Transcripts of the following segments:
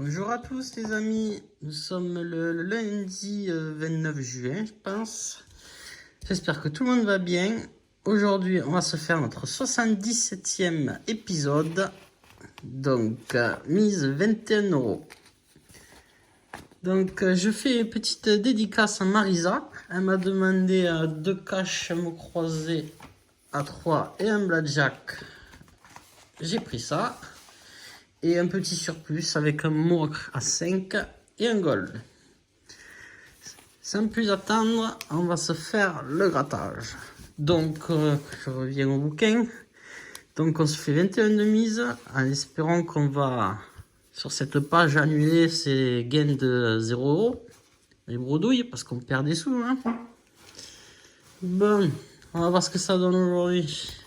Bonjour à tous les amis, nous sommes le lundi 29 juin je pense. J'espère que tout le monde va bien. Aujourd'hui on va se faire notre 77e épisode. Donc mise 21 €. Donc je fais une petite dédicace à Marisa. Elle m'a demandé 2 caches mots croisés à 3 et un blackjack. J'ai pris ça. Et un petit surplus avec un mot à 5 et un gold. Sans plus attendre, on va se faire le grattage. Donc, je reviens au bouquin. Donc, on se fait 21 de mise en espérant qu'on va, sur cette page, annuler ces gains de 0 €. Les bredouilles, parce qu'on perd des sous. Hein. Bon, on va voir ce que ça donne aujourd'hui.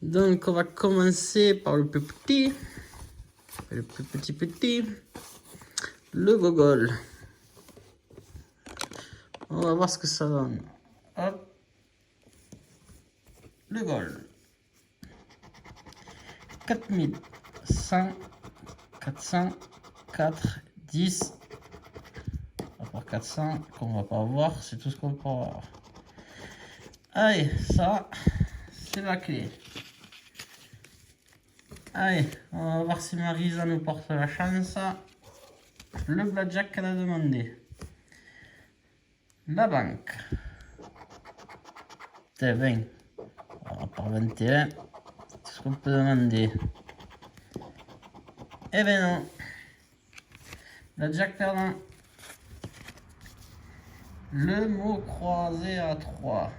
Donc, on va commencer par le plus petit. Le plus petit, le gogol. On va voir ce que ça donne. Hop. Le gold. 4100, 400, 4, 10. À part 400 qu'on va pas avoir, c'est tout ce qu'on peut avoir. Allez, ça, c'est la clé. Allez, on va voir si Marisa nous porte la chance. Le blackjack qu'elle a demandé. La banque. C'est 20. Alors, par 21, c'est ce qu'on peut demander. Eh ben non. Blackjack perdant. Le mot croisé à 3.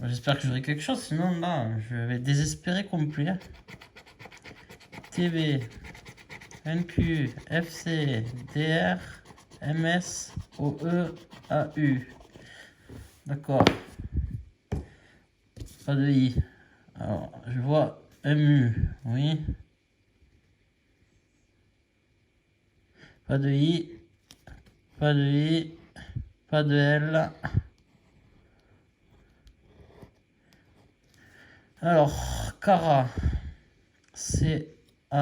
J'espère que j'aurai quelque chose, sinon là, je vais désespérer complet. TV, NQ, FC, DR, MS, OE, AU. D'accord. Pas de I. Alors, je vois MU, oui. Pas de I. Pas de I. Pas de L. Alors, Cara. C-A-R-A-T.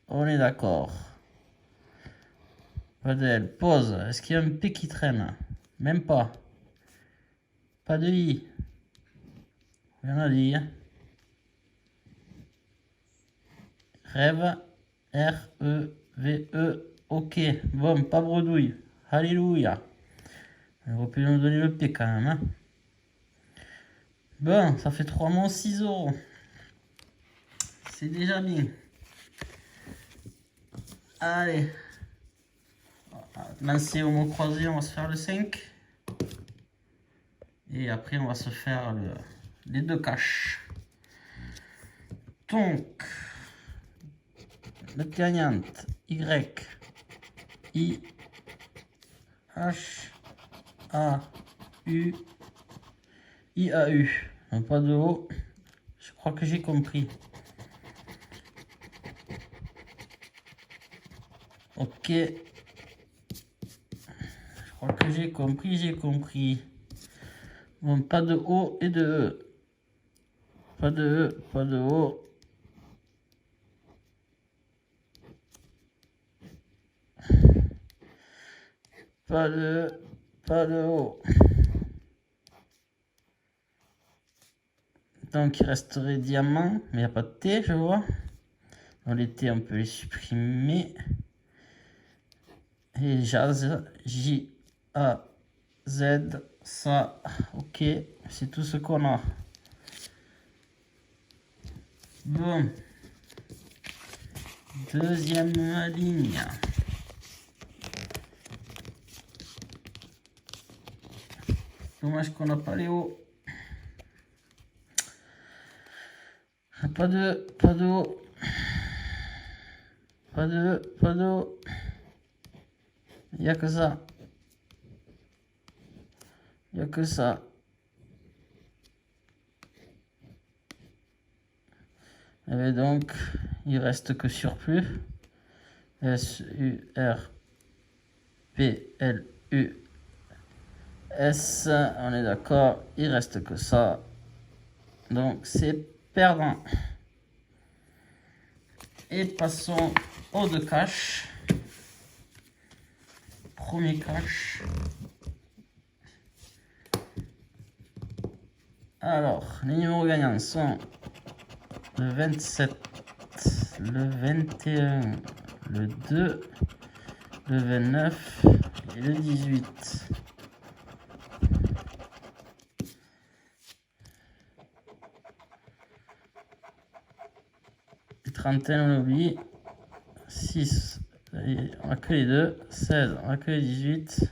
On est d'accord. Pas de L. Pause. Est-ce qu'il y a un P qui traîne? Même pas. Pas de I. Rien à dire. Rêve. R-E-V-E. Ok. Bon, pas bredouille. Alléluia. On aurait pu nous donner le P quand même. Hein. Bon, ça fait 3 mois 6 €. C'est déjà bien. Allez. Lancer au mot croisé, on va se faire le 5. Et après, on va se faire les 2 caches. Donc, le gagnante, Y, I, H, A, U, I, A, U. Donc, pas de O. Je crois que j'ai compris. Ok. Je crois que j'ai compris. Bon, pas de O et de E. Pas de E, pas de O. Pas de E, pas de O. Donc il resterait diamant, mais il n'y a pas de T, je vois. Dans les T, on peut les supprimer. Et Jazz, J-A-Z, ça, ok, c'est tout ce qu'on a. Bon. Deuxième ligne. Dommage qu'on n'a pas les hauts. Pas de haut. Pas de haut. Il n'y a que ça. Il n'y a que ça. Et donc, il reste que surplus. S-U-R-P-L-U-S. On est d'accord. Il reste que ça. Donc, c'est perdant. Et passons aux deux cash. Premier cash. Alors, les numéros gagnants sont le 27, le 21, le 2, le 29 et le 18. Les trentaines, on oublie. 6, on a que les 2. 16, on a que les 18.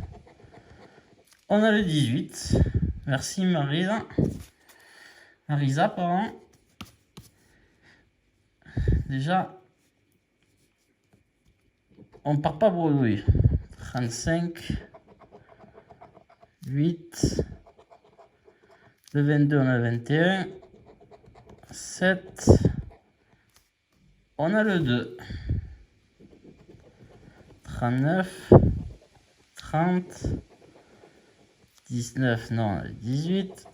On a le 18. Merci Marisa. Marisa, pardon. Déjà, on part pas bredouille. 35, 8, le 22, on a le 21, 7, on a le 2, 39, 30, 19, non, on a le 18.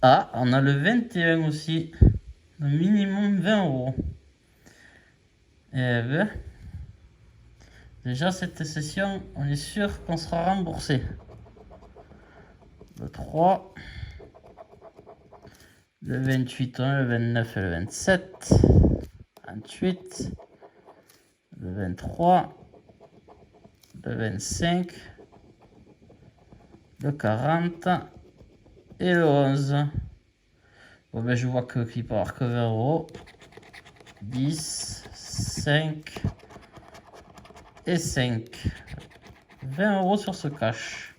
Ah, on a le 21 aussi. Le minimum 20 euros. Et ben, déjà cette session, on est sûr qu'on sera remboursé. Le 3, le 28, le 29 et le 27, 28, le 23, le 25, le 40 et le 11. Bon ben je vois que qu'il peut avoir que 20 euros. 10, 5 et 5. 20 euros sur ce cash.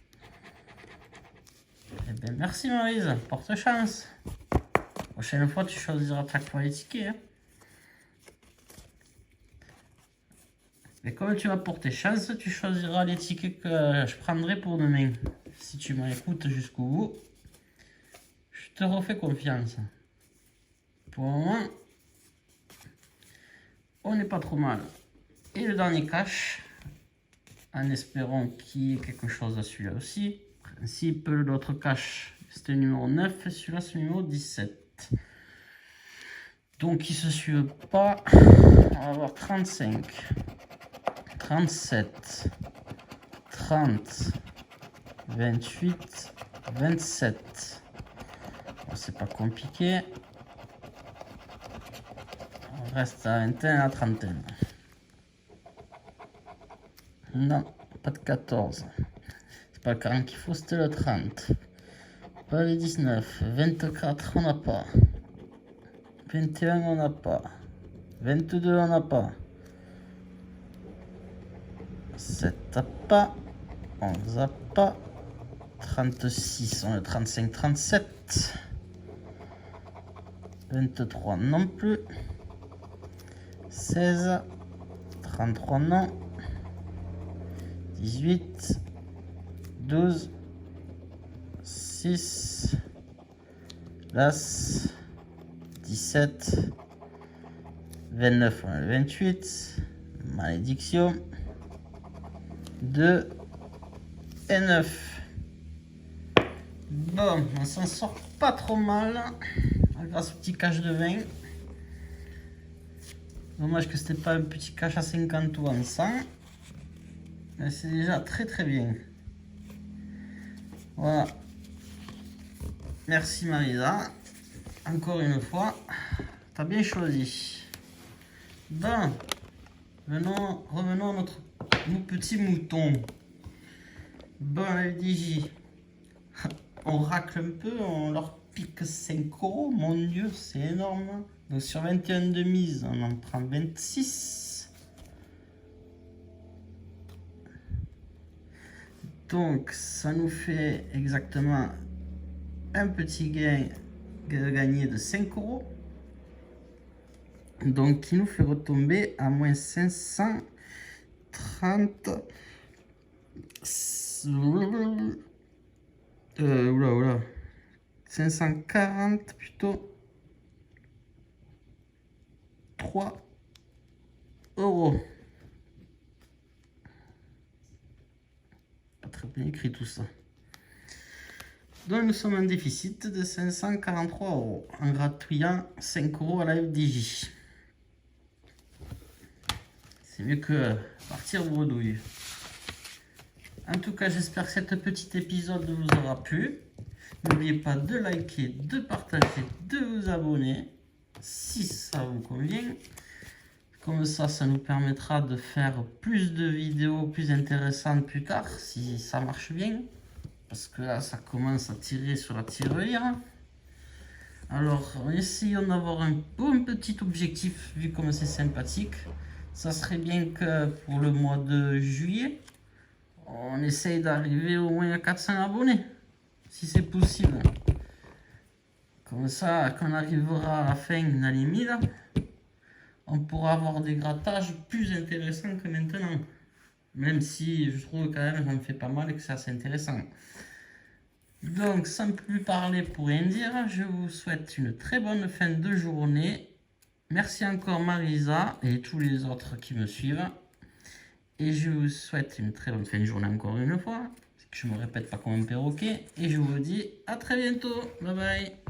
Eh bien, merci Maryse, porte chance. Prochaine fois, tu choisiras chaque fois les tickets. Hein. Mais comme tu vas porter chance, tu choisiras les tickets que je prendrai pour demain. Si tu m'écoutes jusqu'au bout, je te refais confiance. Pour le moment, on n'est pas trop mal. Et le dernier cash, en espérant qu'il y ait quelque chose à celui-là aussi. En principe, l'autre cash, c'était le numéro 9, et celui-là, c'est le numéro 17. Donc, ils se suivent pas. On va avoir 35, 37, 30, 28, 27. Bon, c'est pas compliqué. On reste à vingtaine, à trentaine. Non, pas de 14. C'est pas le 40 qu'il faut, c'était le 30. Pas le 19. 24, on n'a pas. 21, on n'a pas. 22, on n'a pas. 7 n'a pas. 11 n'a pas. 36, on a 35, 37. 23 non plus. 16. 33 non. 18. 12. 6. Las. 17. 29, on a le 28. Malédiction. 2 et 9. Bon, on s'en sort pas trop mal grâce au petit cash de 20. Dommage que c'était pas un petit cash à 50 ou en 100. Mais c'est déjà très très bien. Voilà. Merci Marisa. Encore une fois, t'as bien choisi. Bon, revenons à nos petits moutons. Bon, FDJ. On racle un peu, on leur pique 5 euros. Mon Dieu, c'est énorme. Donc sur 21 de mise, on en prend 26. Donc ça nous fait exactement un petit gain gagné de 5 euros. Donc qui nous fait retomber à moins 530. Oula. 540 plutôt. 3 euros. Pas très bien écrit tout ça. Donc nous sommes en déficit de 543 euros en gratouillant 5 euros à la FDJ. C'est mieux que partir bredouille. En tout cas, j'espère que cet petit épisode vous aura plu. N'oubliez pas de liker, de partager, de vous abonner si ça vous convient. Comme ça nous permettra de faire plus de vidéos plus intéressantes plus tard, si ça marche bien. Parce que là, ça commence à tirer sur la tirelire. Alors, essayons d'avoir un bon petit objectif, vu comme c'est sympathique. Ça serait bien que pour le mois de juillet, on essaye d'arriver au moins à 400 abonnés, si c'est possible. Comme ça, quand on arrivera à la fin dans les 1000, on pourra avoir des grattages plus intéressants que maintenant. Même si je trouve quand même j'en fais pas mal et que c'est assez intéressant. Donc, sans plus parler pour rien dire, je vous souhaite une très bonne fin de journée. Merci encore Marisa et tous les autres qui me suivent. Et je vous souhaite une très bonne fin de journée encore une fois. Que je me répète pas comme un perroquet. Et je vous dis à très bientôt. Bye bye.